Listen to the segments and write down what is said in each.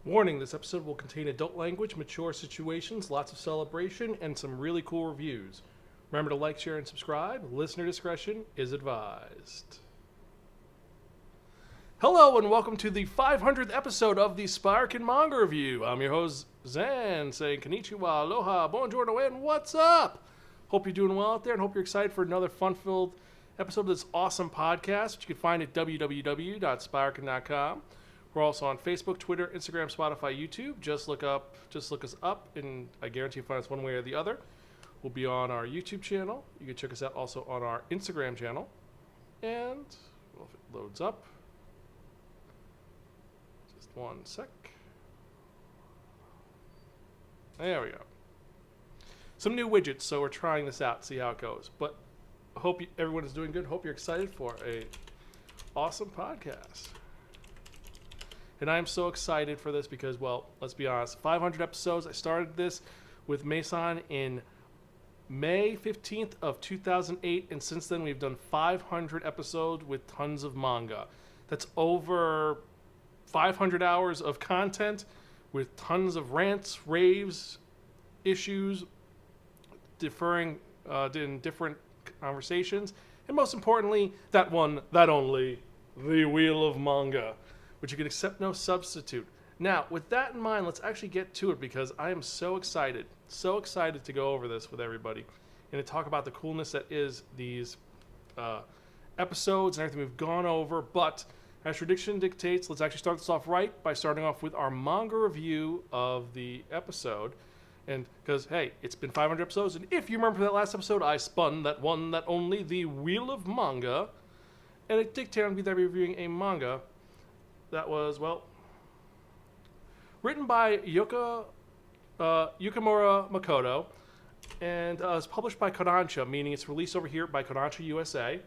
Warning, this episode will contain adult language, mature situations, lots of celebration, and some really cool reviews. Remember to like, share, and subscribe. Listener discretion is advised. Hello, and welcome to the 500th episode of the Spiraken Manga Review. I'm your host, Zan, saying konnichiwa, aloha, buongiorno, and what's up? Hope you're doing well out there, and hope you're excited for another fun-filled episode of this awesome podcast, which you can find at www.spiraken.com. We're also on Facebook, Twitter, Instagram, Spotify, YouTube. Just look us up, and I guarantee you'll find us one way or the other. We'll be on our YouTube channel. You can check us out also on our Instagram channel. And well, if it loads up, just one sec. There we go. Some new widgets, so we're trying this out, see how it goes. But I hope everyone is doing good. Hope you're excited for a awesome podcast. And I am so excited for this because, well, let's be honest, 500 episodes. I started this with Mason in May 15th of 2008, and since then we've done 500 episodes with tons of manga. That's over 500 hours of content with tons of rants, raves, issues, differing in different conversations, and most importantly, that one, that only, the Wheel of Manga, which you can accept no substitute. Now, with that in mind, let's actually get to it because I am so excited to go over this with everybody and to talk about the coolness that is these episodes and everything we've gone over. But as tradition dictates, let's actually start this off right by starting off with our manga review of the episode. And because, hey, it's been 500 episodes, and if you remember that last episode, I spun that one, that only, the Wheel of Manga, and it dictated on me that I'd be reviewing a manga that was, well, written by Yukimura Makoto, and was published by Kodansha, meaning it's released over here by Kodansha USA.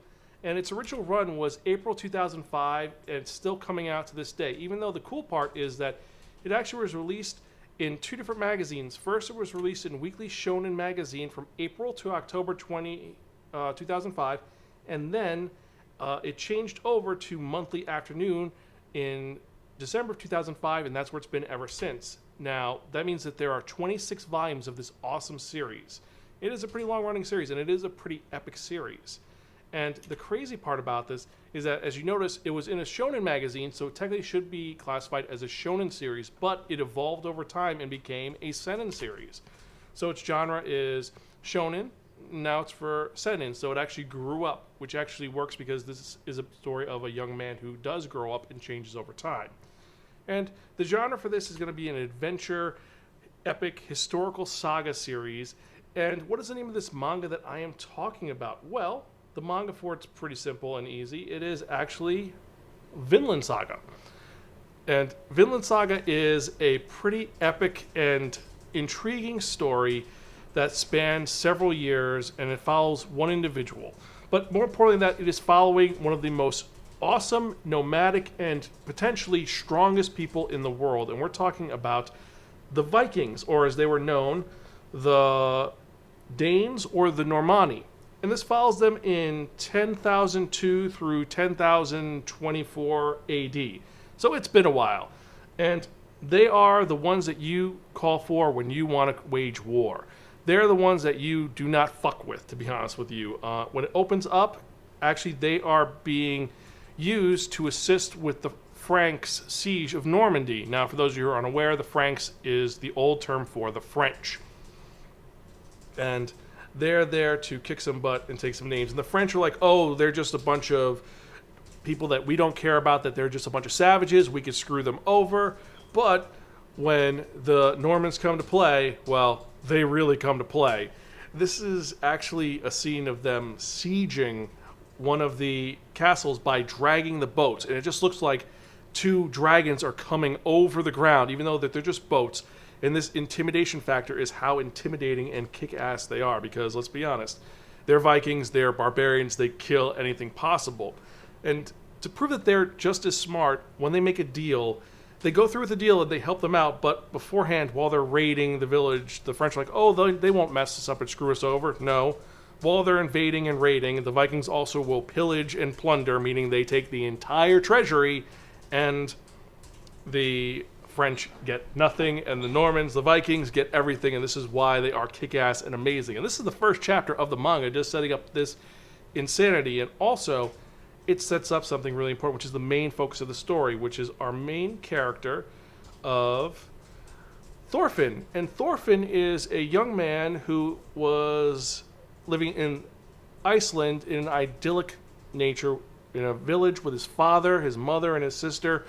And its original run was April 2005, and it's still coming out to this day, even though the cool part is that it actually was released in two different magazines. First, it was released in Weekly Shonen Magazine from April to October 2005, and then it changed over to Monthly Afternoon in December of 2005, and that's where it's been ever since. Now, that means that there are 26 volumes of this awesome series. It is a pretty long-running series, and it is a pretty epic series. And the crazy part about this is that, as you notice, it was in a shonen magazine, so it technically should be classified as a shonen series, but it evolved over time and became a seinen series. So its genre is shonen. Now it's for seinen, so it actually grew up, which actually works because this is a story of a young man who does grow up and changes over time. And the genre for this is going to be an adventure, epic, historical saga series. And what is the name of this manga that I am talking about? Well, the manga for it's pretty simple and easy. It is actually Vinland Saga. And Vinland Saga is a pretty epic and intriguing story that spans several years, and it follows one individual. But more importantly than that, it is following one of the most awesome, nomadic, and potentially strongest people in the world. And we're talking about the Vikings, or as they were known, the Danes or the Normanni. And this follows them in 10,002 through 10,024 AD. So it's been a while. And they are the ones that you call for when you want to wage war. They're the ones that you do not fuck with, to be honest with you. When it opens up, actually they are being used to assist with the Franks' siege of Normandy. Now, for those of you who are unaware, the Franks is the old term for the French. And they're there to kick some butt and take some names. And the French are like, oh, they're just a bunch of people that we don't care about, that they're just a bunch of savages. We could screw them over. But when the Normans come to play, well, they really come to play. This is actually a scene of them sieging one of the castles by dragging the boats. And it just looks like two dragons are coming over the ground, even though that they're just boats. And this intimidation factor is how intimidating and kick-ass they are. Because, let's be honest, they're Vikings, they're barbarians, they kill anything possible. And to prove that they're just as smart, when they make a deal, they go through with the deal and they help them out, but beforehand, while they're raiding the village, the French are like, oh, they won't mess us up and screw us over. No. While they're invading and raiding, the Vikings also will pillage and plunder, meaning they take the entire treasury, and the French get nothing, and the Normans, the Vikings, get everything, and this is why they are kick-ass and amazing. And this is the first chapter of the manga, just setting up this insanity, and also it sets up something really important, which is the main focus of the story, which is our main character of Thorfinn. And Thorfinn is a young man who was living in Iceland in an idyllic nature, in a village with his father, his mother, and his sister.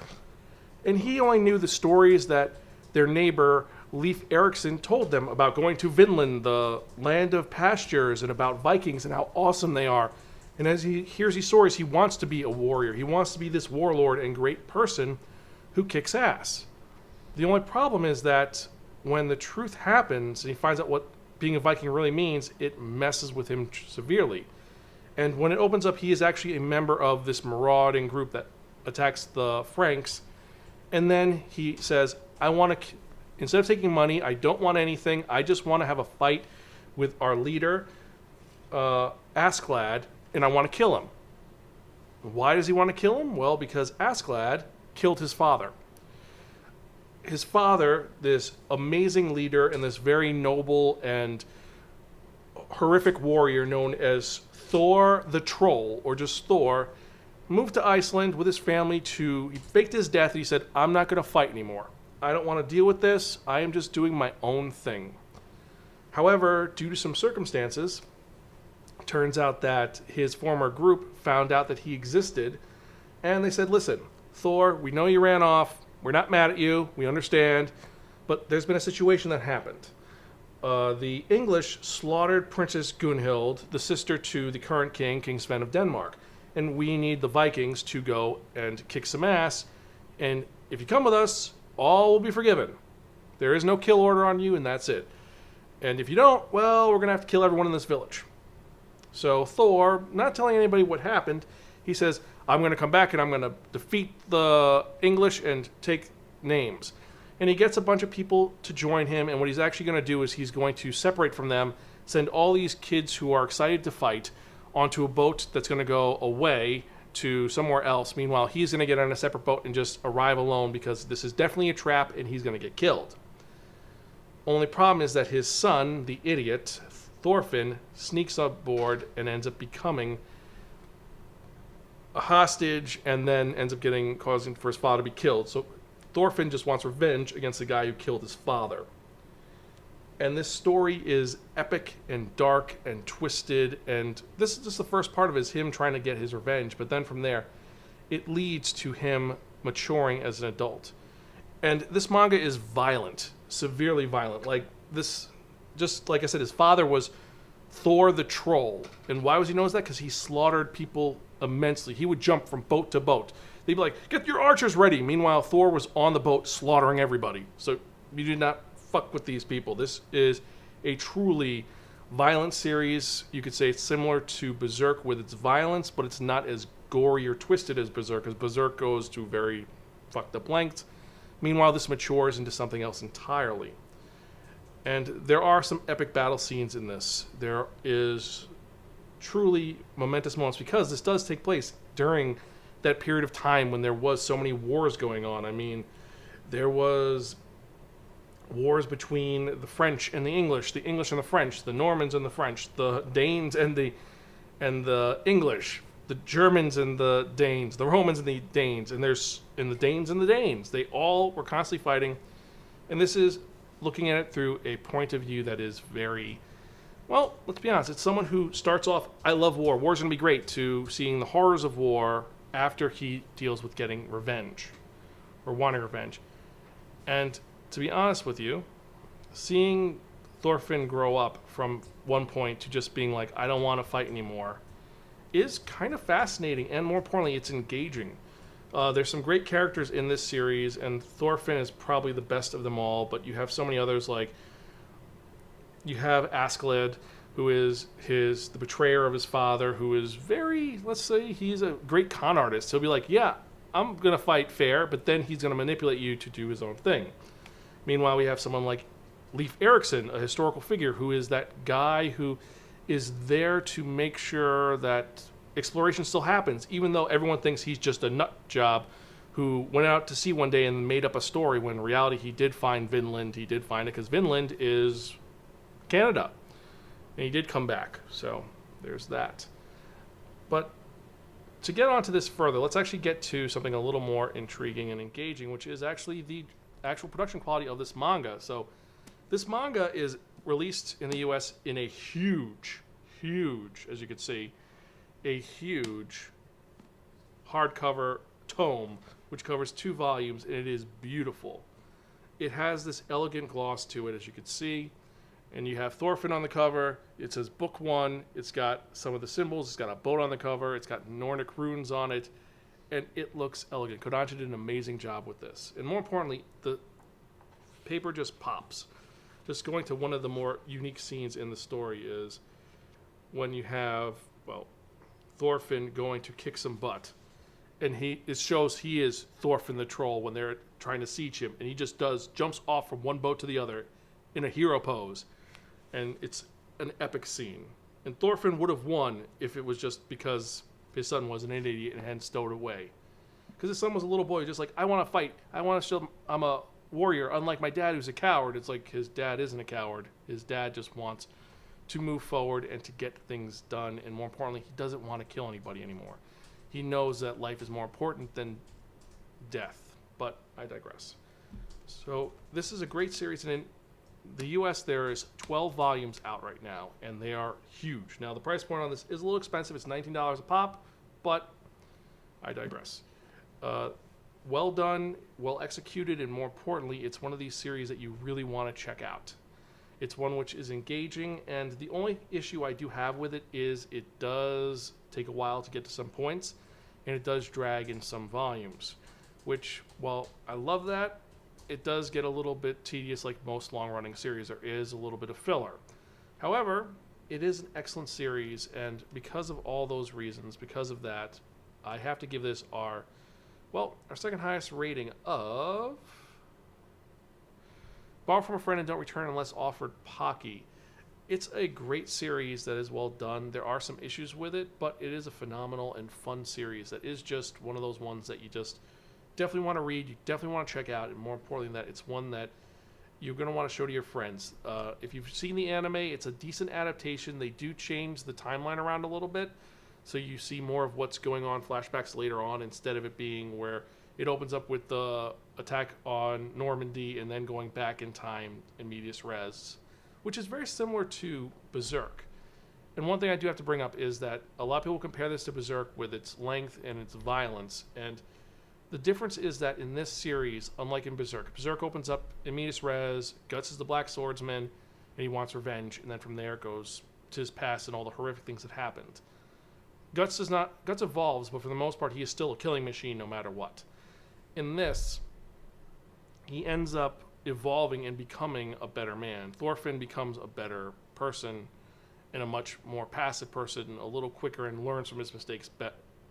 And he only knew the stories that their neighbor, Leif Erikson, told them about going to Vinland, the land of pastures, and about Vikings and how awesome they are. And as he hears these stories, he wants to be a warrior. He wants to be this warlord and great person who kicks ass. The only problem is that when the truth happens and he finds out what being a Viking really means, it messes with him severely. And when it opens up, he is actually a member of this marauding group that attacks the Franks. And then he says, I want to, instead of taking money, I don't want anything. I just want to have a fight with our leader, Askeladd, and I want to kill him. Why does he want to kill him? Well, because Askeladd killed his father. His father, this amazing leader and this very noble and horrific warrior known as Thor the Troll, or just Thor, moved to Iceland with his family he faked his death, and he said, I'm not going to fight anymore. I don't want to deal with this. I am just doing my own thing. However, due to some circumstances, it turns out that his former group found out that he existed, and they said, listen, Thor, we know you ran off. We're not mad at you. We understand. But there's been a situation that happened. The English slaughtered Princess Gunhild, the sister to the current king, King Sven of Denmark. And we need the Vikings to go and kick some ass. And if you come with us, all will be forgiven. There is no kill order on you, and that's it. And if you don't, well, we're going to have to kill everyone in this village. So Thor, not telling anybody what happened, he says, I'm going to come back and I'm going to defeat the English and take names. And he gets a bunch of people to join him, and what he's actually going to do is he's going to separate from them, send all these kids who are excited to fight onto a boat that's going to go away to somewhere else. Meanwhile, he's going to get on a separate boat and just arrive alone because this is definitely a trap and he's going to get killed. Only problem is that his son, the idiot, Thorfinn, sneaks aboard and ends up becoming a hostage, and then ends up causing for his father to be killed. So Thorfinn just wants revenge against the guy who killed his father. And this story is epic and dark and twisted, and this is just the first part of it, is him trying to get his revenge, but then from there it leads to him maturing as an adult. And this manga is violent, severely violent. Like this, just like I said, his father was Thor the Troll. And why was he known as that? Because he slaughtered people immensely. He would jump from boat to boat. They'd be like, get your archers ready. Meanwhile, Thor was on the boat slaughtering everybody. So you do not fuck with these people. This is a truly violent series. You could say it's similar to Berserk with its violence, but it's not as gory or twisted as Berserk, because Berserk goes to very fucked up lengths. Meanwhile, this matures into something else entirely. And there are some epic battle scenes in this. There is truly momentous moments, because this does take place during that period of time when there was so many wars going on. I mean, there was wars between the French and the English and the French, the Normans and the French, the Danes and the English, the Germans and the Danes, the Romans and the Danes, and the Danes and the Danes. They all were constantly fighting, and this is looking at it through a point of view that is very, well, let's be honest, it's someone who starts off, I love war, war's going to be great, to seeing the horrors of war after he deals with getting revenge, or wanting revenge. And to be honest with you, seeing Thorfinn grow up from one point to just being like, I don't want to fight anymore, is kind of fascinating, and more importantly, it's engaging. There's some great characters in this series, and Thorfinn is probably the best of them all, but you have so many others, like you have Askeladd, who is the betrayer of his father, who is very, let's say, he's a great con artist. He'll be like, yeah, I'm going to fight fair, but then he's going to manipulate you to do his own thing. Meanwhile, we have someone like Leif Erikson, a historical figure, who is that guy who is there to make sure that exploration still happens, even though everyone thinks he's just a nut job who went out to sea one day and made up a story when in reality he did find Vinland. He did find it because Vinland is Canada. And he did come back. So there's that. But to get onto this further, let's actually get to something a little more intriguing and engaging, which is actually the actual production quality of this manga. So this manga is released in the US in a huge, as you can see, a huge hardcover tome, which covers 2 volumes, and it is beautiful. It has this elegant gloss to it, as you can see, and you have Thorfinn on the cover. It says Book 1. It's got some of the symbols. It's got a boat on the cover. It's got Nordic runes on it, and it looks elegant. Kodansha did an amazing job with this, and more importantly, the paper just pops. Just going to one of the more unique scenes in the story is when you have, well, Thorfinn going to kick some butt. And it shows he is Thorfinn the troll when they're trying to siege him. And he just jumps off from one boat to the other in a hero pose. And it's an epic scene. And Thorfinn would have won if it was just because his son was an idiot and hadn't stowed away. Because his son was a little boy, just like, I want to fight. I want to show I'm a warrior, unlike my dad who's a coward. It's like his dad isn't a coward. His dad just wants to move forward and to get things done. And more importantly, he doesn't want to kill anybody anymore. He knows that life is more important than death. But I digress. So this is a great series. And in the US, there is 12 volumes out right now. And they are huge. Now, the price point on this is a little expensive. It's $19 a pop. But I digress. Well done, well executed, and more importantly, it's one of these series that you really want to check out. It's one which is engaging, and the only issue I do have with it is it does take a while to get to some points, and it does drag in some volumes, which, while I love that, it does get a little bit tedious like most long-running series. There is a little bit of filler. However, it is an excellent series, and because of all those reasons, because of that, I have to give this our second highest rating of Borrow from a Friend and Don't Return Unless Offered Pocky. It's a great series that is well done. There are some issues with it, but it is a phenomenal and fun series that is just one of those ones that you just definitely want to read, you definitely want to check out, and more importantly that it's one that you're going to want to show to your friends. If you've seen the anime, it's a decent adaptation. They do change the timeline around a little bit, so you see more of what's going on, flashbacks later on, instead of it being where it opens up with the attack on Normandy and then going back in time in medias res, which is very similar to Berserk. And one thing I do have to bring up is that a lot of people compare this to Berserk with its length and its violence, and the difference is that in this series, unlike in Berserk, Berserk opens up in medias res, Guts is the Black Swordsman, and he wants revenge, and then from there it goes to his past and all the horrific things that happened. Guts evolves, but for the most part, he is still a killing machine no matter what. In this, he ends up evolving and becoming a better man. Thorfinn becomes a better person and a much more passive person, a little quicker, and learns from his mistakes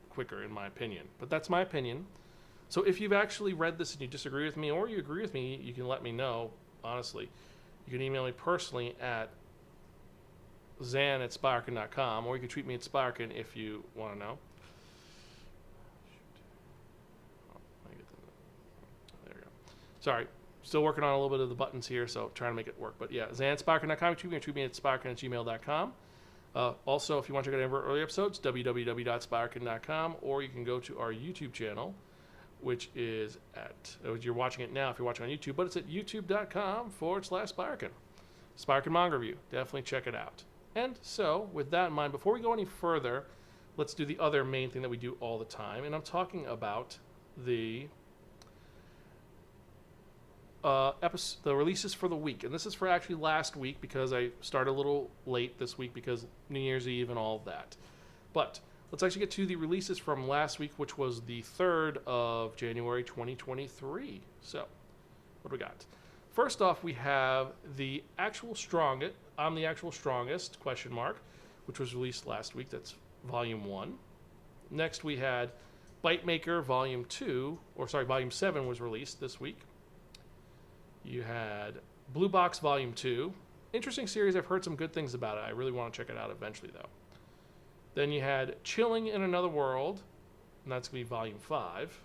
quicker, in my opinion. But that's my opinion. So if you've actually read this and you disagree with me, or you agree with me, you can let me know, honestly. You can email me personally at zan@spiraken.com, or you can tweet me at Spiraken if you want to know. There we go. Sorry, still working on a little bit of the buttons here, so trying to make it work. But yeah, zan@spiraken.com, you can tweet me at spiraken@gmail.com. Also, if you want to check out early episodes, www.spiraken.com, or you can go to our YouTube channel, which is you're watching it now if you're watching on YouTube, but it's at youtube.com/Spiraken. Spiraken Manga Review. Definitely check it out. And so, with that in mind, before we go any further, let's do the other main thing that we do all the time, and I'm talking about the releases for the week. And this is for actually last week, because I started a little late this week because New Year's Eve and all of that. But let's actually get to the releases from last week, which was the 3rd of January 2023. So, what do we got? First off, we have the Actual Strongest, I'm the Actual Strongest, ? Which was released last week. That's Volume 1. Next, we had Bite Maker Volume 7 was released this week. You had Blue Box Volume 2. Interesting series. I've heard some good things about it. I really want to check it out eventually, though. Then you had Chilling in Another World, and that's going to be Volume 5.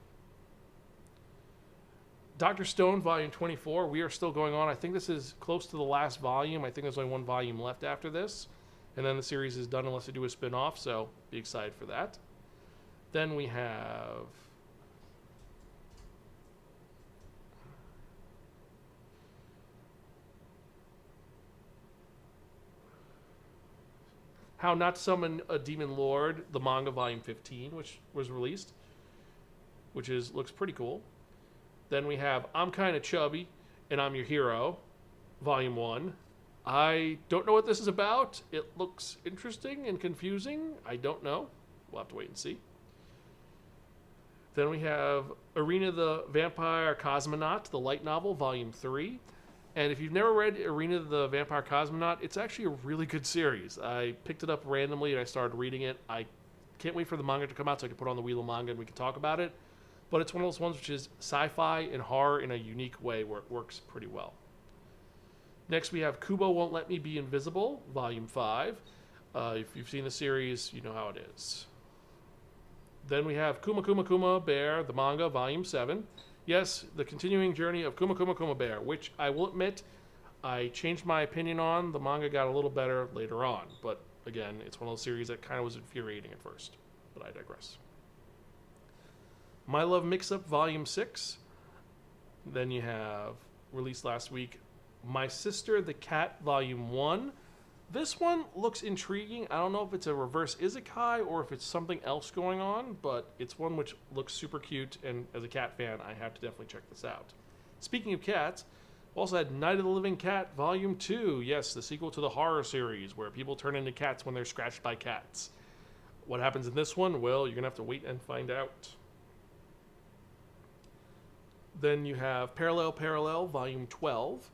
Dr. Stone, Volume 24. We are still going on. I think this is close to the last volume. I think there's only one volume left after this. And then the series is done unless they do a spin-off, so be excited for that. Then we have... How Not to Summon a Demon Lord, the manga, Volume 15, which was released, which looks pretty cool. Then we have I'm Kinda Chubby, and I'm Your Hero, Volume 1. I don't know what this is about. It looks interesting and confusing. I don't know. We'll have to wait and see. Then we have Arena the Vampire Cosmonaut, the light novel, Volume 3. And if you've never read Arena the Vampire Cosmonaut, it's actually a really good series. I picked it up randomly and I started reading it. I can't wait for the manga to come out so I can put it on the Wheel of Manga and we can talk about it. But it's one of those ones which is sci-fi and horror in a unique way where it works pretty well. Next we have Kubo Won't Let Me Be Invisible, Volume 5. If you've seen the series, you know how it is. Then we have Kuma Kuma Kuma Bear, the manga, Volume 7. Yes, the continuing journey of Kuma Kuma Kuma Bear, which I will admit I changed my opinion on. The manga got a little better later on. But again, it's one of those series that kind of was infuriating at first. But I digress. My Love Mix-Up, Volume 6. Then you have, released last week, My Sister the Cat, Volume 1. This one looks intriguing. I don't know if it's a reverse isekai or if it's something else going on, but it's one which looks super cute, and as a cat fan, I have to definitely check this out. Speaking of cats, we also had Night of the Living Cat, Volume 2. Yes, the sequel to the horror series, where people turn into cats when they're scratched by cats. What happens in this one? Well, you're going to have to wait and find out. Then you have Parallel Parallel, Volume 12,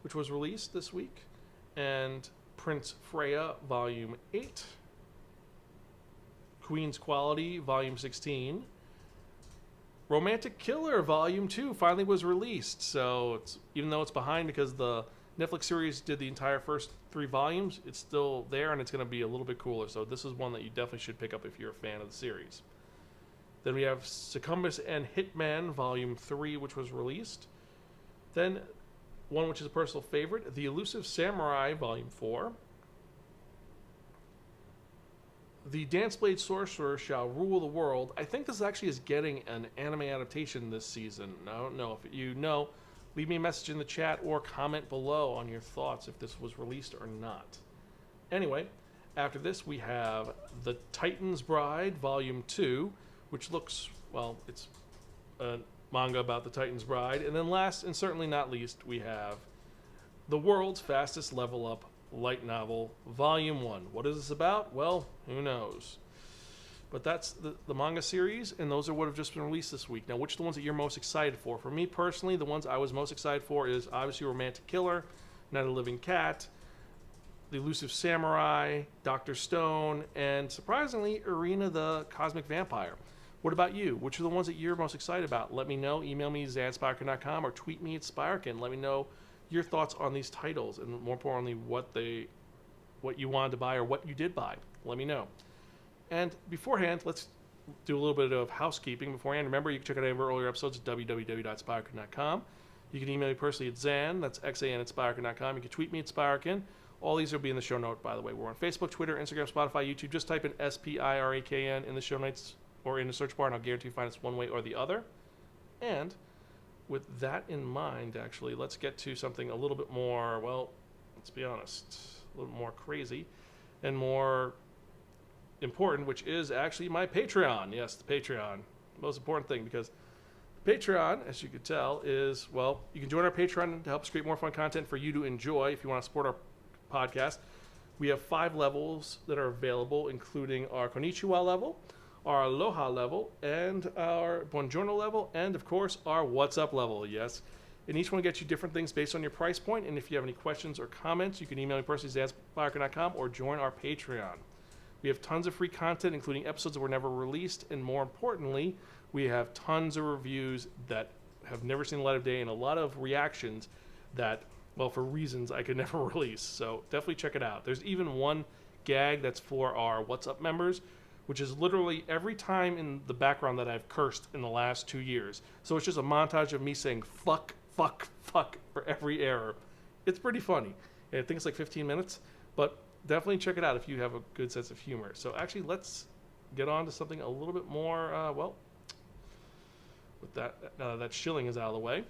which was released this week, and Prince Freya, Volume 8. Queen's Quality, Volume 16. Romantic Killer, Volume 2 finally was released. So even though it's behind because the Netflix series did the entire first 3 volumes, it's still there and it's going to be a little bit cooler. So this is one that you definitely should pick up if you're a fan of the series. Then we have Succumbus and Hitman, Volume 3, which was released. Then one which is a personal favorite, The Elusive Samurai, Volume 4. The Danceblade Sorcerer Shall Rule the World. I think this actually is getting an anime adaptation this season. I don't know. If you know, leave me a message in the chat or comment below on your thoughts if this was released or not. Anyway, after this we have The Titan's Bride, Volume 2, which looks, well, it's a manga about the Titan's Bride. And then last and certainly not least, we have The World's Fastest Level Up light novel, Volume 1. What is this about? Well, who knows? But that's the manga series, and those are what have just been released this week. Now, which are the ones that you're most excited for? For me personally, the ones I was most excited for is obviously Romantic Killer, Night of the Living Cat, The Elusive Samurai, Dr. Stone, and surprisingly, Arena the Cosmic Vampire. What about you? Which are the ones that you're most excited about? Let me know. Email me, zanspiraken.com, or tweet me at Spiraken. Let me know your thoughts on these titles, and more importantly, what you wanted to buy or what you did buy. Let me know. And beforehand, let's do a little bit of housekeeping beforehand. Remember, you can check out any of our earlier episodes at www.spiraken.com. You can email me personally at Zan, that's XAN at Spiraken.com. You can tweet me at Spiraken. All these will be in the show note, by the way. We're on Facebook, Twitter, Instagram, Spotify, YouTube. Just type in SPIRAKN in the show notes or in the search bar, and I'll guarantee you find us one way or the other. And with that in mind, actually, let's get to something a little bit more, well, let's be honest, a little more crazy and more important, which is actually my Patreon. Yes, the Patreon. Most important thing, because the Patreon, as you could tell, is, well, you can join our Patreon to help us create more fun content for you to enjoy if you want to support our podcast. We have 5 levels that are available, including our Konnichiwa level, our Aloha level, and our Buongiorno level, and of course our What's Up level. Yes, and each one gets you different things based on your price point. And if you have any questions or comments, you can email me personally at zanspiraken.com or join our Patreon. We have tons of free content, including episodes that were never released, and more importantly, we have tons of reviews that have never seen the light of day and a lot of reactions that, well, for reasons I could never release. So definitely check it out. There's even one gag that's for our What's Up members, which is literally every time in the background that I've cursed in the last 2 years. So it's just a montage of me saying fuck, fuck, fuck for every error. It's pretty funny. I think it's like 15 minutes, but definitely check it out if you have a good sense of humor. So actually, let's get on to something a little bit more, with that shilling is out of the way.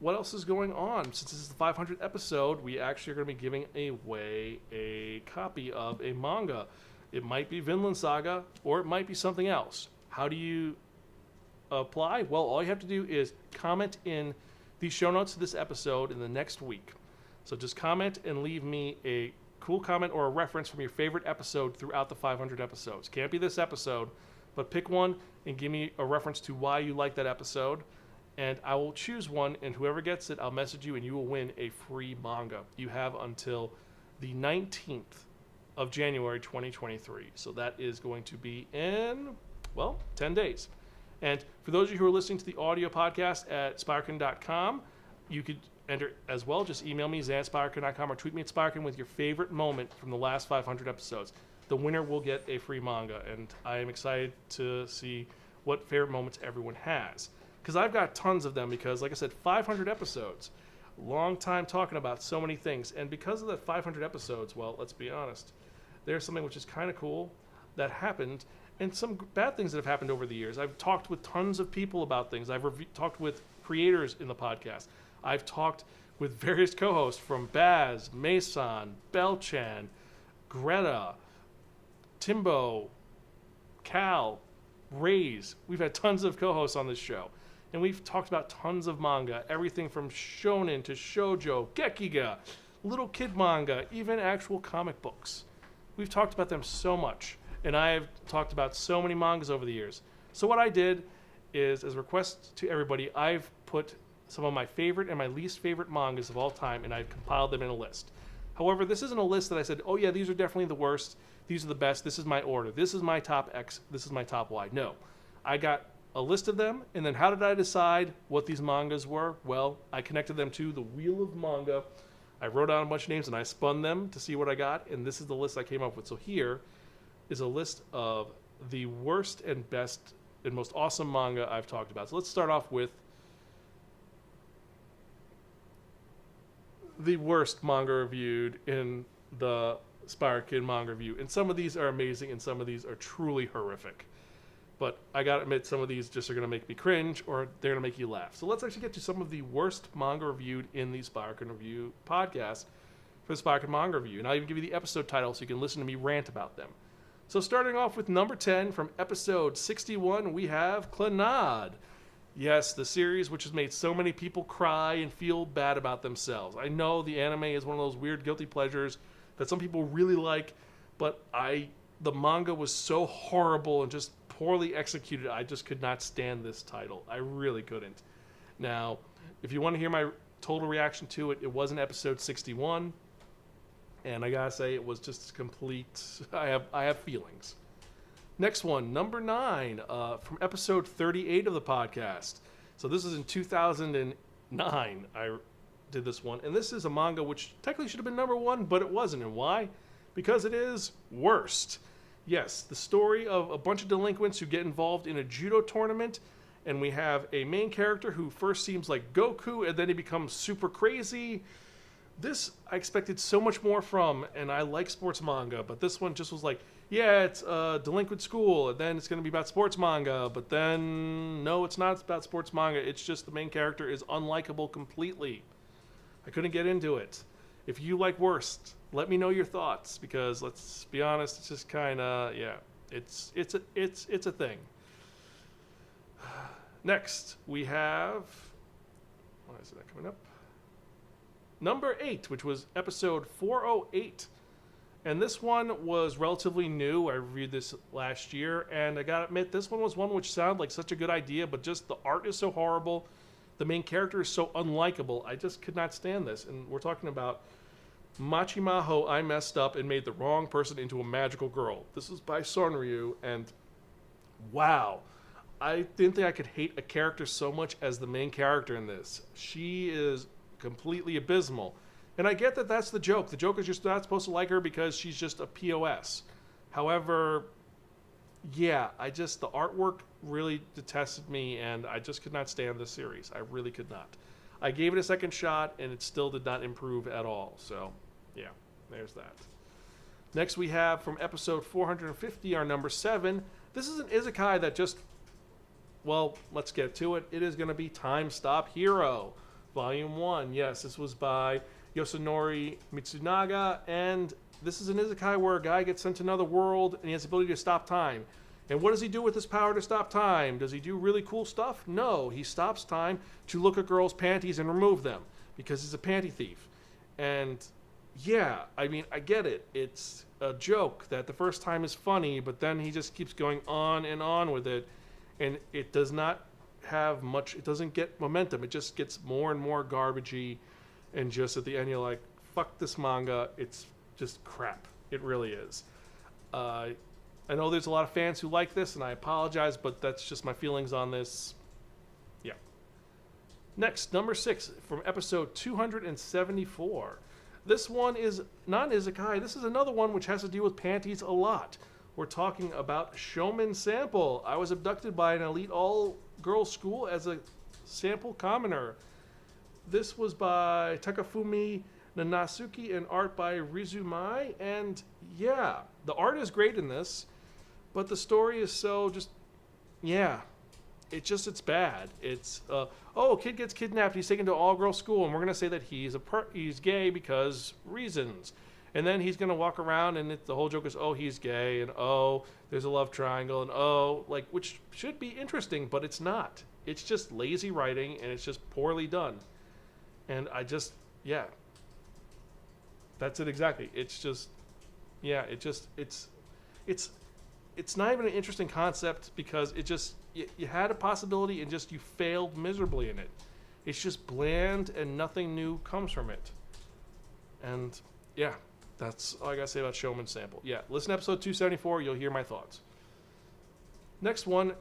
What else is going on? Since this is the 500th episode, we actually are going to be giving away a copy of a manga. It might be Vinland Saga, or it might be something else. How do you apply? Well, all you have to do is comment in the show notes of this episode in the next week. So just comment and leave me a cool comment or a reference from your favorite episode throughout the 500 episodes. Can't be this episode, but pick one and give me a reference to why you like that episode. And I will choose one, and whoever gets it, I'll message you, and you will win a free manga. You have until the 19th of January 2023. So that is going to be in, 10 days. And for those of you who are listening to the audio podcast at Spiraken.com, you could enter as well. Just email me, zan@Spiraken.com, or tweet me at Spiraken with your favorite moment from the last 500 episodes. The winner will get a free manga, and I am excited to see what favorite moments everyone has. Because I've got tons of them because, like I said, 500 episodes. Long time talking about so many things. And because of that 500 episodes, well, let's be honest, there's something which is kind of cool that happened, and some bad things that have happened over the years. I've talked with tons of people about things. I've talked with creators in the podcast. I've talked with various co-hosts from Baz, Mason, Belchan, Greta, Timbo, Cal, Rays. We've had tons of co-hosts on this show. And we've talked about tons of manga, everything from shonen to shoujo, gekiga, little kid manga, even actual comic books. We've talked about them so much, and I have talked about so many mangas over the years. So what I did is, as a request to everybody, I've put some of my favorite and my least favorite mangas of all time, and I've compiled them in a list. However, this isn't a list that I said, oh yeah, these are definitely the worst, these are the best, this is my order, this is my top X, this is my top Y. No. I got a list of them, and then how did I decide what these mangas were? Well, I connected them to the Wheel of Manga. I wrote down a bunch of names, and I spun them to see what I got, and this is the list I came up with. So here is a list of the worst and best and most awesome manga I've talked about. So let's start off with the worst manga reviewed in the Spiraken Manga Review. And some of these are amazing, and some of these are truly horrific. But I gotta admit, some of these just are gonna make me cringe, or they're gonna make you laugh. So let's actually get to some of the worst manga reviewed in the Spiraken Review podcast for the Spiraken Manga Review. And I'll even give you the episode title so you can listen to me rant about them. So starting off with number 10 from episode 61, we have Clannad. Yes, the series which has made so many people cry and feel bad about themselves. I know the anime is one of those weird guilty pleasures that some people really like, but the manga was so horrible and just poorly executed, I just could not stand this title. I really couldn't. Now, if you want to hear my total reaction to it, it was in episode 61, and I gotta say it was just complete. I have feelings. Next one, number 9, from episode 38 of the podcast. So this is in 2009. I did this one, and this is a manga which technically should have been number 1, but it wasn't. And why? Because it is worst. Yes, the story of a bunch of delinquents who get involved in a judo tournament, and we have a main character who first seems like Goku, and then he becomes super crazy. This I expected so much more from, and I like sports manga, but this one just was like, yeah, it's a delinquent school, and then it's going to be about sports manga, but then, no, it's not about sports manga. It's just the main character is unlikable completely. I couldn't get into it. If you like worst, let me know your thoughts, because let's be honest, it's just kind of, yeah, it's a thing. Next, we have, why is it not coming up? Number 8, which was episode 408. And this one was relatively new. I reviewed this last year, and I gotta admit, this one was one which sounded like such a good idea, but just the art is so horrible. The main character is so unlikable. I just could not stand this. And we're talking about Machimaho, I messed up and made the wrong person into a magical girl. This is by Sonryu, and wow. I didn't think I could hate a character so much as the main character in this. She is completely abysmal. And I get that that's the joke. The joke is you're not supposed to like her because she's just a POS. However, yeah, the artwork really detested me, and I just could not stand this series. I really could not. I gave it a second shot, and it still did not improve at all. So, yeah, there's that. Next, we have from episode 450, our number 7. This is an isekai that just, well, let's get to it. It is going to be Time Stop Hero, Volume 1. Yes, this was by Yosunori Mitsunaga, and this is an isekai where a guy gets sent to another world, and he has the ability to stop time. And what does he do with his power to stop time? Does he do really cool stuff? No, he stops time to look at girls' panties and remove them, because he's a panty thief. And yeah, I mean, I get it. It's a joke that the first time is funny, but then he just keeps going on and on with it, and it does not have much, it doesn't get momentum. It just gets more and more garbagey, and just at the end you're like, fuck this manga, it's just crap. It really is. I know there's a lot of fans who like this, and I apologize, but that's just my feelings on this. Yeah. Next, number 6, from episode 274. This one is not an isekai. This is another one which has to deal with panties a lot. We're talking about Showman Sample. I was abducted by an elite all-girls school as a sample commoner. This was by Takafumi Nanasuki and art by Rizumai. And yeah, the art is great in this, but the story is so just, yeah, it's bad. It's, a kid gets kidnapped, he's taken to an all-girls school, and we're going to say that he's gay because reasons. And then he's going to walk around, and the whole joke is, he's gay, and there's a love triangle, and which should be interesting, but it's not. It's just lazy writing, and it's just poorly done. And yeah. That's it exactly. It's just, yeah, it's not even an interesting concept, because it just, you had a possibility and just you failed miserably in it. It's just bland and nothing new comes from it. And yeah, that's all I gotta say about Showman Sample. Yeah, listen to episode 274, you'll hear my thoughts. Next one,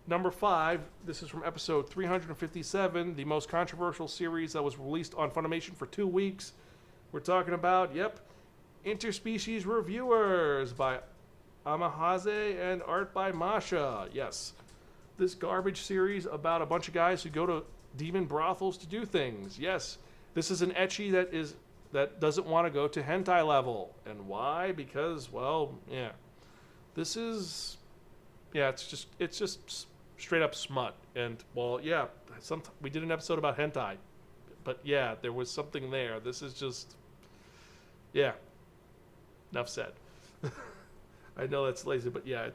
number 5, this is from episode 357, the most controversial series that was released on Funimation for 2 weeks. We're talking about, Interspecies Reviewers by Amahaze and art by Masha. Yes, this garbage series about a bunch of guys who go to demon brothels to do things. Yes, this is an ecchi that doesn't want to go to hentai level. And why? Because, this is, it's just straight up smut. And, we did an episode about hentai. But yeah, there was something there. This is just, enough said. I know that's lazy, but yeah,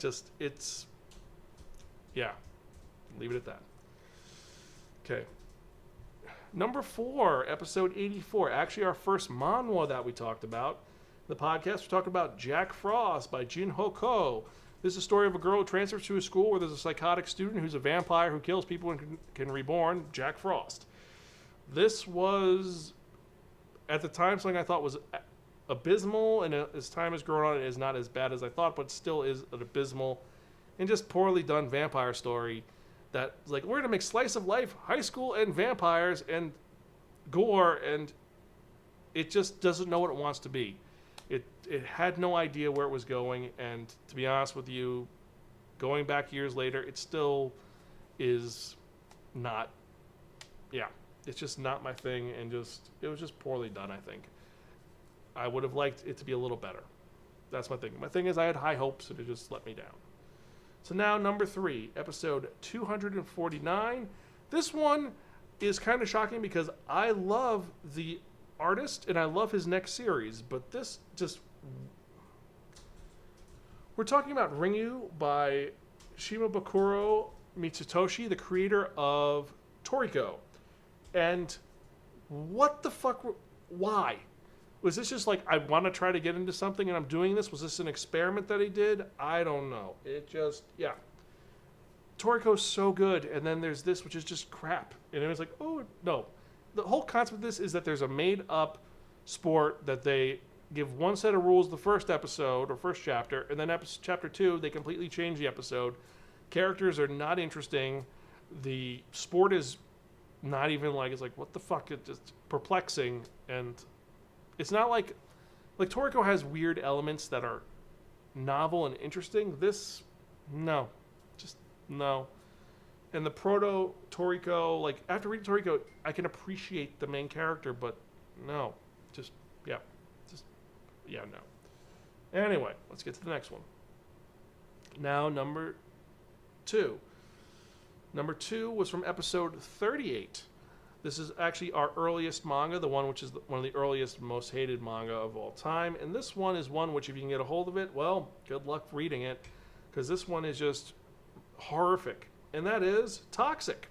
leave it at that. Okay. Number 4, episode 84. Actually, our first manhwa that we talked about. The podcast, we talked about Jack Frost by Jin Hoko. This is a story of a girl who transfers to a school where there's a psychotic student who's a vampire who kills people and can reborn, Jack Frost. This was, at the time, something I thought was abysmal, and as time has grown on, it is not as bad as I thought, but still is an abysmal and just poorly done vampire story that, we're going to make slice of life, high school, and vampires, and gore, and it just doesn't know what it wants to be. It had no idea where it was going, and to be honest with you, going back years later, it still is not, it's just not my thing, and it was just poorly done, I think. I would have liked it to be a little better. That's my thing. My thing is I had high hopes, and it just let me down. So now, number 3, episode 249. This one is kind of shocking because I love the artist, and I love his next series, but this just... We're talking about Ringu by Shimabukuro Mitsutoshi, the creator of Toriko. And what the fuck... Why? Was this just I want to try to get into something and I'm doing this? Was this an experiment that he did? I don't know. It just, Toriko's so good, and then there's this, which is just crap. And it was oh, no. The whole concept of this is that there's a made-up sport that they give one set of rules the first episode, or first chapter, and then chapter 2, they completely change the episode. Characters are not interesting. The sport is not even it's what the fuck? It's just perplexing, and... It's not like Toriko has weird elements that are novel and interesting. This no, just no. And the proto Toriko, like after reading Toriko, I can appreciate the main character, but no, just yeah, just yeah, no. Anyway, let's get to the next one. Now number 2. Number 2 was from episode 38. This is actually our earliest manga, the one which is one of the earliest, most hated manga of all time. And this one is one which, if you can get a hold of it, well, good luck reading it, because this one is just horrific. And that is Toxic.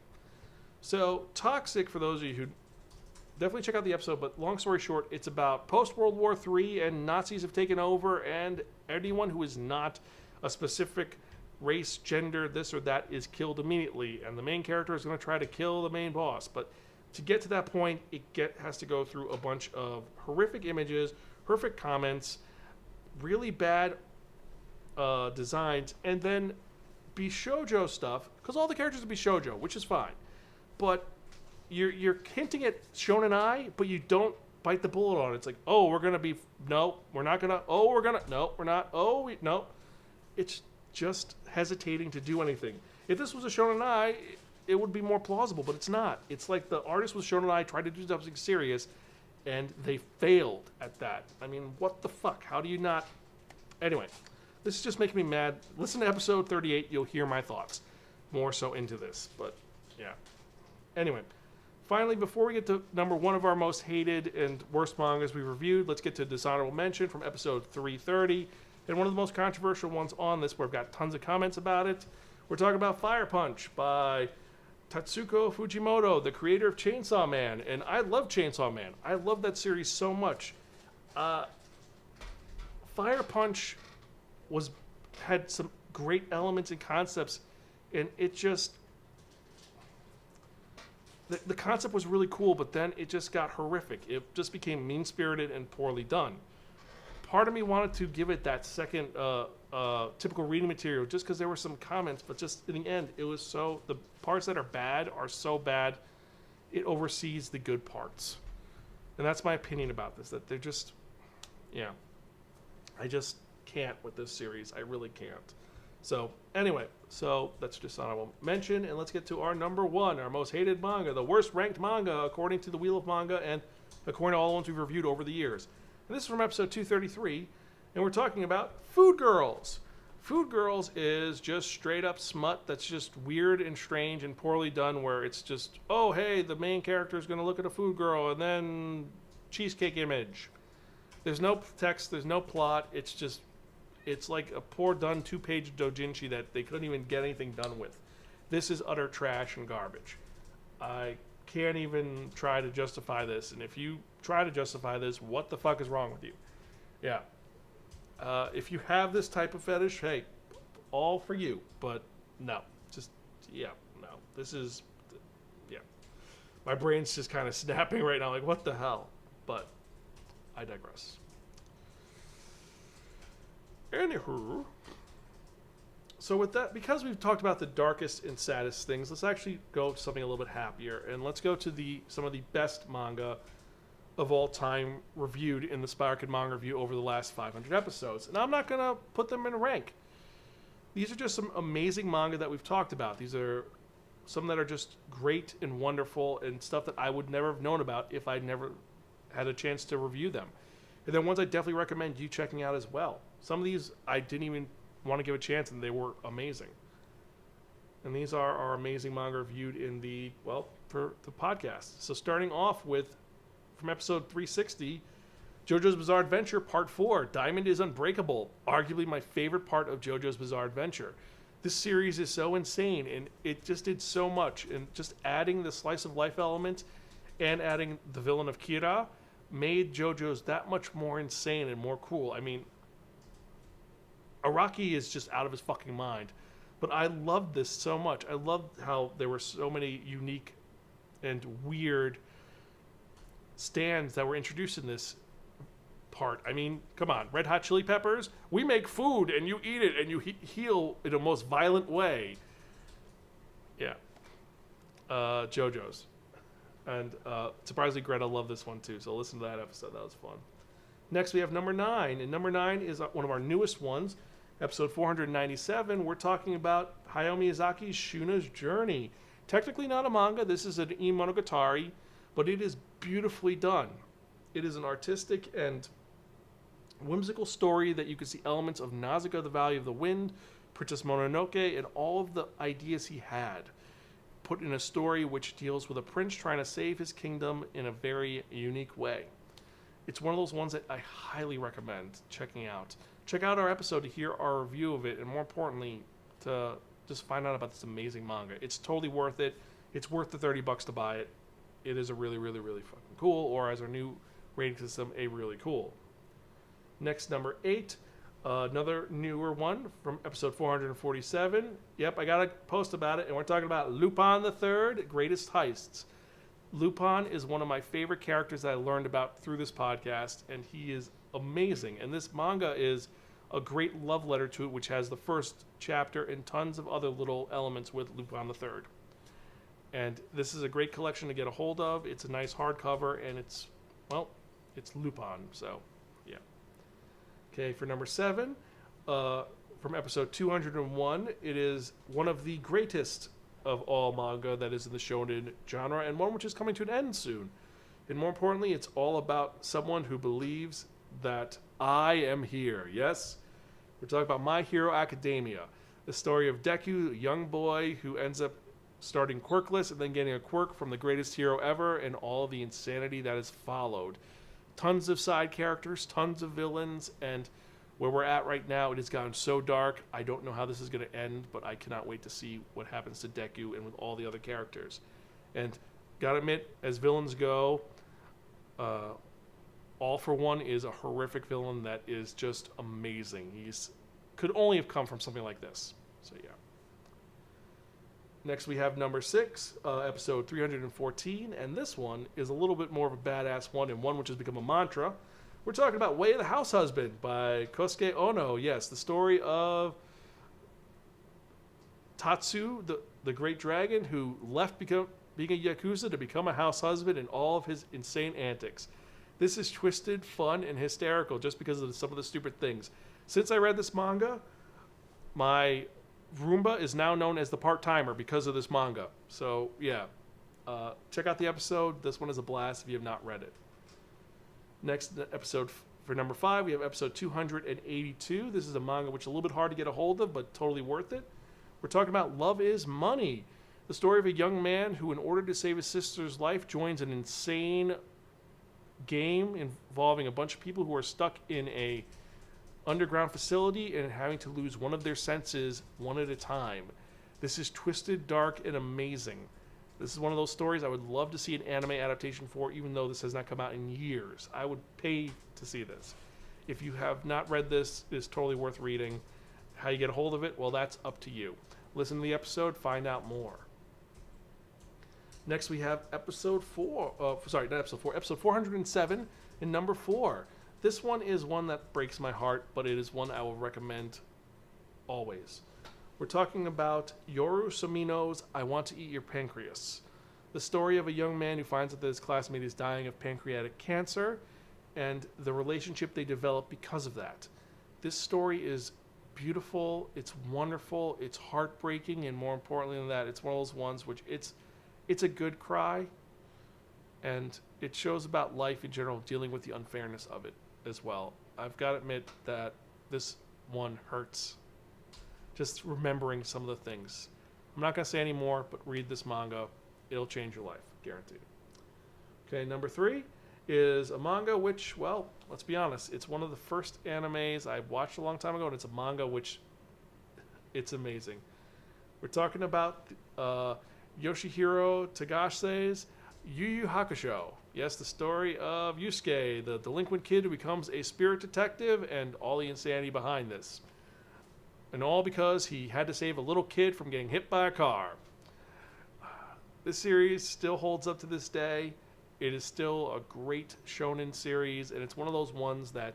So, Toxic, for those of you who definitely check out the episode, but long story short, it's about post-World War III and Nazis have taken over, and anyone who is not a specific race, gender, this or that is killed immediately. And the main character is going to try to kill the main boss. But to get to that point, has to go through a bunch of horrific images, horrific comments, really bad designs, and then be shoujo stuff, because all the characters will be shoujo, which is fine. But you're hinting at shonen ai, but you don't bite the bullet on it. It's like, oh, we're going to be, no, we're not going to, oh, we're going to, no, we're not, oh, no. It's just hesitating to do anything. If this was a shonen ai, it would be more plausible, but it's not. It's like the artist with shonen ai tried to do something serious, and they failed at that. I mean, what the fuck? How do you not? Anyway, this is just making me mad. Listen to episode 38. You'll hear my thoughts more so into this. But, yeah. Anyway, finally, before we get to number 1 of our most hated and worst mangas we reviewed, let's get to Dishonorable Mention from episode 330. And one of the most controversial ones on this, where I've got tons of comments about it. We're talking about Fire Punch by Tatsuko Fujimoto, the creator of Chainsaw Man. And I love Chainsaw Man. I love that series so much. Fire Punch had some great elements and concepts, and it just, the concept was really cool, but then it just got horrific. It just became mean-spirited and poorly done. Part of me wanted to give it that second typical reading material just because there were some comments, but just in the end, it was so, the parts that are bad are so bad, it oversees the good parts. And that's my opinion about this, that they're just, yeah, I just can't with this series. I really can't. So, anyway, so that's Dishonorable Mention, and let's get to our number 1, our most hated manga, the worst ranked manga according to the Wheel of Manga and according to all the ones we've reviewed over the years. And this is from episode 233, and we're talking about Food Girls. Food Girls is just straight up smut that's just weird and strange and poorly done, where it's just, oh, hey, the main character is going to look at a food girl, and then cheesecake image. There's no text, there's no plot, it's like a poor done 2-page doujinshi that they couldn't even get anything done with. This is utter trash and garbage. I can't even try to justify this, and if you try to justify this, what the fuck is wrong with you? Yeah. If you have this type of fetish, hey, all for you, but no. Just, yeah, no. This is, yeah. My brain's just kind of snapping right now, like, what the hell? But I digress. Anywho, so with that, because we've talked about the darkest and saddest things, let's actually go to something a little bit happier, and let's go to some of the best manga of all time reviewed in the Spiraken Manga review over the last 500 episodes. And I'm not going to put them in a rank. These are just some amazing manga that we've talked about. These are some that are just great and wonderful and stuff that I would never have known about if I'd never had a chance to review them. And then ones I definitely recommend you checking out as well. Some of these I didn't even want to give a chance, and they were amazing. And these are our amazing manga reviewed in for the podcast. So starting off with, from episode 360, JoJo's Bizarre Adventure Part 4, Diamond is Unbreakable. Arguably my favorite part of JoJo's Bizarre Adventure. This series is so insane, and it just did so much. And just adding the slice of life element and adding the villain of Kira made JoJo's that much more insane and more cool. I mean, Araki is just out of his fucking mind. But I loved this so much. I loved how there were so many unique and weird stands that were introduced in this part. I mean, come on. Red Hot Chili Peppers, we make food and you eat it and you heal in a most violent way. Yeah. JoJo's. And surprisingly, Greta loved this one too. So listen to that episode. That was fun. Next, we have number 9. And number 9 is one of our newest ones. Episode 497, we're talking about Hayao Miyazaki's Shuna's Journey. Technically not a manga, this is an e-monogatari, but it is beautifully done. It is an artistic and whimsical story that you can see elements of Nausicaa, the Valley of the Wind, Princess Mononoke, and all of the ideas he had put in a story which deals with a prince trying to save his kingdom in a very unique way. It's one of those ones that I highly recommend checking out. Check out our episode to hear our review of it, and more importantly, to just find out about this amazing manga. It's totally worth it. It's worth the $30 to buy it. It is a really, really, really fucking cool, or as our new rating system, a really cool. Next, number 8, another newer one from episode 447. Yep, I got a post about it, and we're talking about Lupin the Third, Greatest Heists. Lupin is one of my favorite characters that I learned about through this podcast, and he is amazing. And this manga is a great love letter to it, which has the first chapter and tons of other little elements with Lupin the Third. And this is a great collection to get a hold of. It's a nice hardcover, and it's Lupin, so yeah. Okay, for number 7, from episode 201, it is one of the greatest of all manga that is in the shonen genre, and one which is coming to an end soon. And more importantly, it's all about someone who believes that I am here. Yes? We're talking about My Hero Academia, the story of Deku, a young boy who ends up starting quirkless and then getting a quirk from the greatest hero ever, and all of the insanity that has followed. Tons of side characters, tons of villains, and where we're at right now, it has gotten so dark. I don't know how this is going to end, but I cannot wait to see what happens to Deku and with all the other characters. And gotta admit, as villains go, All For One is a horrific villain that is just amazing. Could only have come from something like this. So yeah. Next we have number 6, episode 314, and this one is a little bit more of a badass one, and one which has become a mantra. We're talking about Way of the House Husband by Kosuke Ono. Yes, the story of Tatsu, the great dragon, who left being a Yakuza to become a house husband, and all of his insane antics. This is twisted, fun, and hysterical just because of some of the stupid things. Since I read this manga, my Roomba is now known as the part-timer because of this manga. So, yeah. Check out the episode. This one is a blast if you have not read it. Next episode, for number 5, we have episode 282. This is a manga which is a little bit hard to get a hold of, but totally worth it. We're talking about Love is Money, the story of a young man who, in order to save his sister's life, joins an insane game involving a bunch of people who are stuck in a underground facility and having to lose one of their senses one at a time. This is twisted, dark, and amazing. This is one of those stories I would love to see an anime adaptation for, even though this has not come out in years. I would pay to see this. If you have not read this, it's totally worth reading. How you get a hold of it, well, that's up to you. Listen to the episode, find out more. Next, we have episode 407 and number 4. This one is one that breaks my heart, but it is one I will recommend always. We're talking about Yoru Somino's I Want to Eat Your Pancreas, the story of a young man who finds out that his classmate is dying of pancreatic cancer, and the relationship they develop because of that. This story is beautiful, it's wonderful, it's heartbreaking, and more importantly than that, it's one of those ones which it's a good cry, and it shows about life in general, dealing with the unfairness of it as well. I've got to admit that this one hurts. Just remembering some of the things. I'm not going to say any more, but read this manga. It'll change your life, guaranteed. Okay, number 3 is a manga which, well, let's be honest, it's one of the first animes I watched a long time ago, and it's a manga which, it's amazing. We're talking about Yoshihiro Tagase's Yu Yu Hakusho. Yes, the story of Yusuke, the delinquent kid who becomes a spirit detective, and all the insanity behind this. And all because he had to save a little kid from getting hit by a car. This series still holds up to this day. It is still a great shonen series, and it's one of those ones that,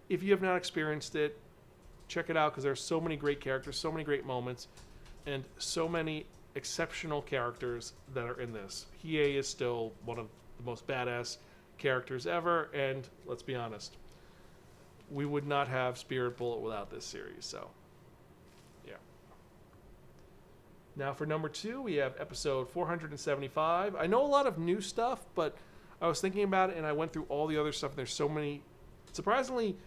if you have not experienced it, check it out, because there's so many great characters, so many great moments, and so many exceptional characters that are in this. Hiei is still one of the most badass characters ever, and let's be honest, we would not have Spirit Bullet without this series. So, yeah. Now for number 2, we have episode 475. I know a lot of new stuff, but I was thinking about it and I went through all the other stuff. And there's so many, surprisingly,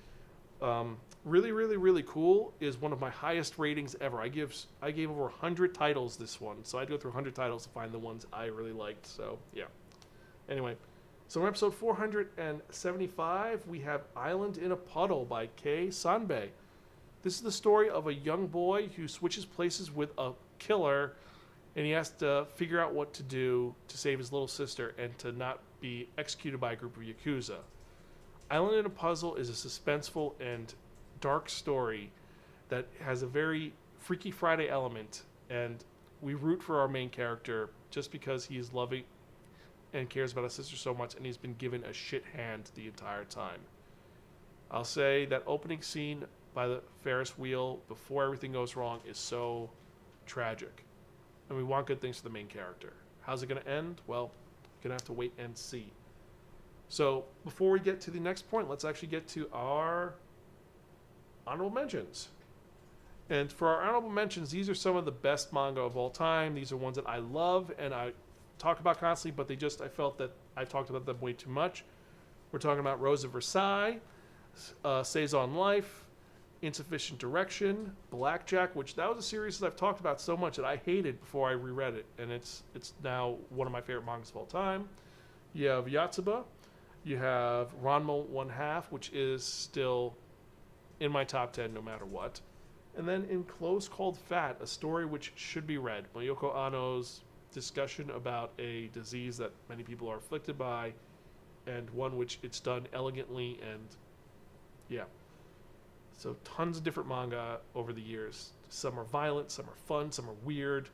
really, really, really cool. Is one of my highest ratings ever. I gave over 100 titles this one, so I'd go through 100 titles to find the ones I really liked. So yeah. Anyway, so in episode 475, we have Island in a Puddle by Kei Sanbei. This is the story of a young boy who switches places with a killer, and he has to figure out what to do to save his little sister and to not be executed by a group of Yakuza. Island in a Puzzle is a suspenseful and dark story that has a very Freaky Friday element, and we root for our main character just because he is loving and cares about his sister so much, and he's been given a shit hand the entire time. I'll say that opening scene by the Ferris wheel before everything goes wrong is so tragic, and we want good things for the main character. How's it going to end? Well, you're going to have to wait and see. So before we get to the next point, let's actually get to our honorable mentions. And for our honorable mentions, these are some of the best manga of all time. These are ones that I love and I talk about constantly, but I felt that I've talked about them way too much. We're talking about Rose of Versailles, Saison Life, Insufficient Direction, Blackjack, which that was a series that I've talked about so much that I hated before I reread it, and it's now one of my favorite mangas of all time. You have Yotsuba. You have Ranma 1/2, which is still in my top 10 no matter what. And then In Close Called Fat, a story which should be read. Mayoko Ano's discussion about a disease that many people are afflicted by, and one which it's done elegantly, and yeah. So tons of different manga over the years. Some are violent, some are fun, some are weird.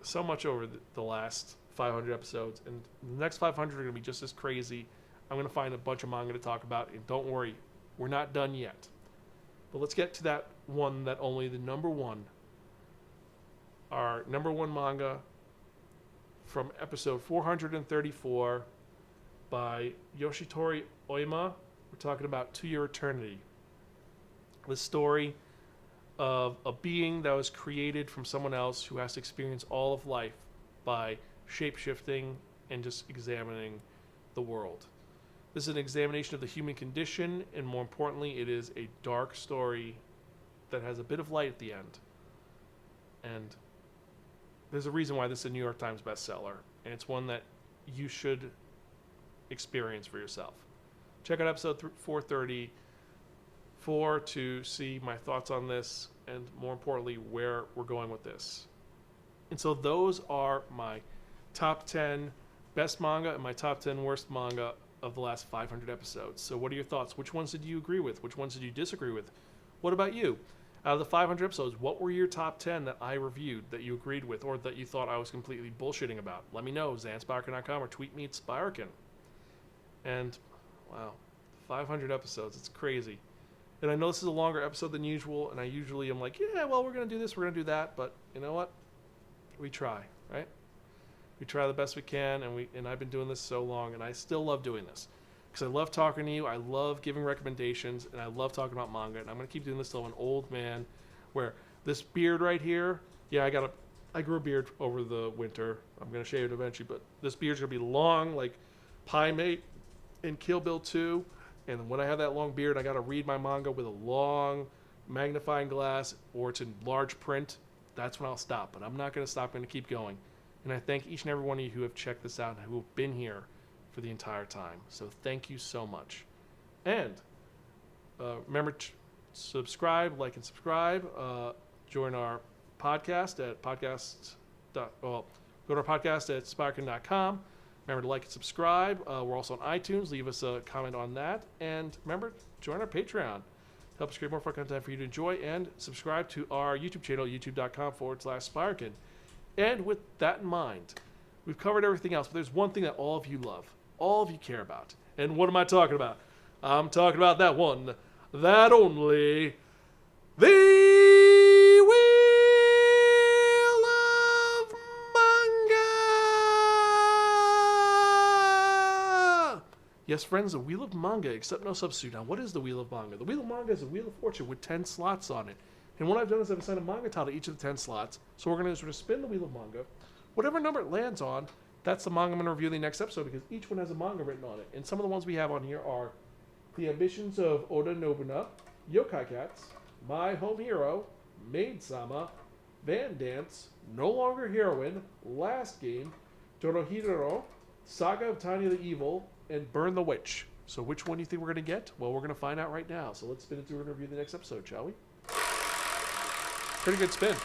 So much over the last 500 episodes, and the next 500 are going to be just as crazy. I'm going to find a bunch of manga to talk about, and don't worry, we're not done yet. But let's get to that one that only the number one, our number one manga from episode 434 by Yoshitori Oima. We're talking about To Your Eternity. The story of a being that was created from someone else who has to experience all of life by shape-shifting and just examining the world. This is an examination of the human condition, and more importantly, it is a dark story that has a bit of light at the end. And there's a reason why this is a New York Times bestseller, and it's one that you should experience for yourself. Check out episode 434 to see my thoughts on this, and more importantly, where we're going with this. And so those are my top 10 best manga and my top 10 worst manga of the last 500 episodes. So what are your thoughts? Which ones did you agree with? Which ones did you disagree with? What about you? Out of the 500 episodes, what were your top 10 that I reviewed that you agreed with, or that you thought I was completely bullshitting about? Let me know, zanspiraken.com, or tweet me at Spiraken. And, wow, 500 episodes. It's crazy. And I know this is a longer episode than usual, and I usually am like, yeah, well, we're going to do this, we're going to do that. But you know what? We try, right? We try the best we can, and I've been doing this so long, and I still love doing this. Because I love talking to you, I love giving recommendations, and I love talking about manga. And I'm going to keep doing this till I'm an old man, where this beard right here, yeah, I grew a beard over the winter. I'm going to shave it eventually, but this beard's going to be long, like Pie Mate in Kill Bill 2. And when I have that long beard, I got to read my manga with a long magnifying glass, or it's in large print. That's when I'll stop. But I'm not going to stop. I'm going to keep going. And I thank each and every one of you who have checked this out and who have been here for the entire time. So thank you so much. And remember to subscribe, like, and subscribe. Join our podcast at go to our podcast at spiraken.com. Remember to like and subscribe. We're also on iTunes. Leave us a comment on that. And remember, join our Patreon. Help us create more fun content for you to enjoy. And subscribe to our YouTube channel, youtube.com/Spiraken. And with that in mind, we've covered everything else. But there's one thing that all of you love. All of you care about. And what am I talking about? I'm talking about that one. That only. The Wheel of Manga! Yes, friends, the Wheel of Manga, except no substitute. Now, what is the Wheel of Manga? The Wheel of Manga is a Wheel of Fortune with 10 slots on it. And what I've done is I've assigned a manga title to each of the 10 slots. So we're going to sort of spin the Wheel of Manga. Whatever number it lands on, that's the manga I'm going to review in the next episode because each one has a manga written on it. And some of the ones we have on here are The Ambitions of Oda Nobunaga, Yokai Cats, My Home Hero, Maid-sama, Van Dance, No Longer Heroine, Last Game, Torohiro, Saga of Tiny the Evil, and Burn the Witch. So which one do you think we're going to get? Well, we're going to find out right now. So let's spin it through and review the next episode, shall we? Pretty good spin.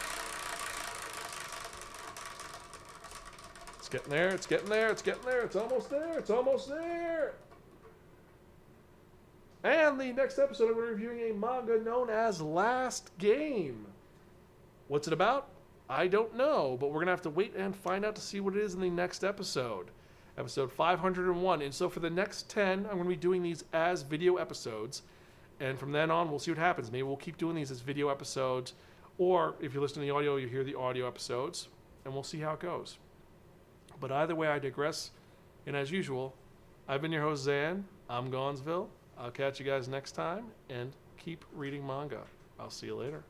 It's getting there, it's getting there, it's getting there, it's almost there, it's almost there! And the next episode, I'm reviewing a manga known as Last Game. What's it about? I don't know, but we're going to have to wait and find out to see what it is in the next episode. Episode 501. And so for the next 10, I'm going to be doing these as video episodes. And from then on, we'll see what happens. Maybe we'll keep doing these as video episodes. Or if you listen to the audio, you hear the audio episodes. And we'll see how it goes. But either way, I digress. And as usual, I've been your host, Zan. I'm Gonzville. I'll catch you guys next time. And keep reading manga. I'll see you later.